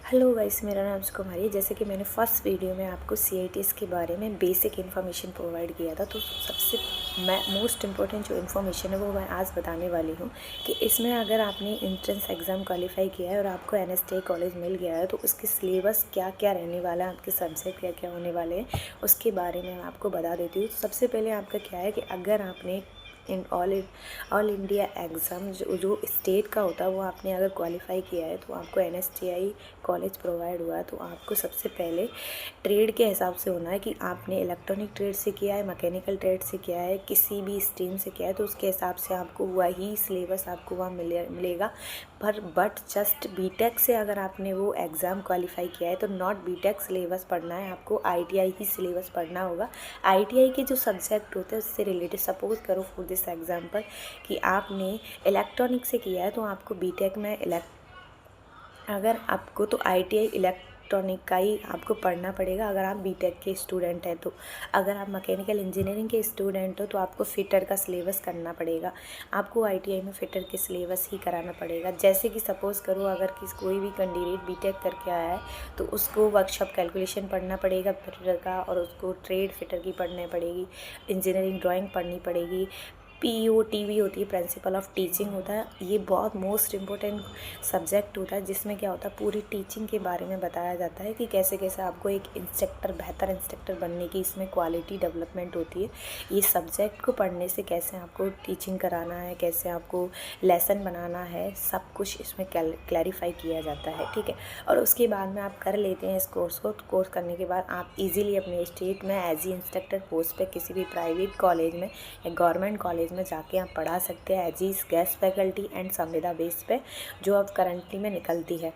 Hello guys, मेरा नाम कुमारी है। जैसे कि मैंने फर्स्ट वीडियो में आपको सीआईटीज़ के बारे में बेसिक इन्फॉर्मेशन प्रोवाइड किया था, तो सबसे मोस्ट इम्पॉर्टेंट जो इन्फॉर्मेशन है वो मैं आज बताने वाली हूँ कि इसमें अगर आपने एंट्रेंस एग्ज़ाम क्वालिफाई किया है और आपको एनएसटीआई कॉलेज मिल गया है तो उसके सिलेबस क्या क्या रहने वाला है, आपके सब्जेक्ट क्या क्या होने वाले हैं, उसके बारे में मैं आपको बता देती हूँ। तो सबसे पहले आपका क्या है कि अगर आपने इन ऑल इंडिया एग्ज़ाम जो स्टेट का होता है वो आपने अगर क्वालिफाई किया है तो आपको एनएसटीआई कॉलेज प्रोवाइड हुआ है। तो आपको सबसे पहले ट्रेड के हिसाब से होना है कि आपने इलेक्ट्रॉनिक ट्रेड से किया है, मैकेनिकल ट्रेड से किया है, किसी भी स्ट्रीम से किया है, तो उसके हिसाब से आपको वही सिलेबस आपको वहाँ मिलेगा। बट जस्ट बीटेक से अगर आपने वो एग्ज़ाम क्वालिफाई किया है तो नॉट बीटेक सिलेबस पढ़ना है, आपको आईटीआई ही सिलेबस पढ़ना होगा। आईटीआई के जो सब्जेक्ट होते हैं उससे रिलेटेड, सपोज करो फॉर दिस एग्जांपल कि आपने इलेक्ट्रॉनिक से किया है तो आपको बीटेक में अगर आपको तो आईटीआई इलेक्ट्रॉनिक का ही आपको पढ़ना पड़ेगा अगर आप बीटेक के स्टूडेंट हैं। तो अगर आप मैकेनिकल इंजीनियरिंग के स्टूडेंट हो तो आपको फिटर का सिलेबस करना पड़ेगा, आपको आईटीआई में फिटर के सिलेबस ही कराना पड़ेगा। जैसे कि सपोज़ करो अगर कोई भी कैंडिडेट बीटेक करके आया है तो उसको वर्कशॉप कैलकुलेशन पढ़ना पड़ेगा फिटर का, और उसको ट्रेड फिटर की पढ़नी पड़ेगी, इंजीनियरिंग ड्राइंग पढ़नी पड़ेगी, पीओटीवी होती है, प्रिंसिपल ऑफ टीचिंग होता है। ये बहुत मोस्ट इम्पोर्टेंट सब्जेक्ट होता है जिसमें क्या होता है, पूरी टीचिंग के बारे में बताया जाता है कि कैसे कैसे आपको एक इंस्ट्रक्टर, बेहतर इंस्ट्रक्टर बनने की इसमें क्वालिटी डेवलपमेंट होती है। ये सब्जेक्ट को पढ़ने से कैसे आपको टीचिंग कराना है, कैसे आपको लेसन बनाना है, सब कुछ इसमें क्लैरिफाई किया जाता है, ठीक है। और उसके बाद में आप कर लेते हैं इस कोर्स को। कोर्स करने के बाद आप इजीली अपने स्टेट में एज ई इंस्ट्रक्टर पोस्ट पे किसी भी प्राइवेट कॉलेज में या गवर्नमेंट कॉलेज में जाके आप पढ़ा सकते हैं as a guest faculty and संविदा बेस पे जो अब करंटली में निकलती है।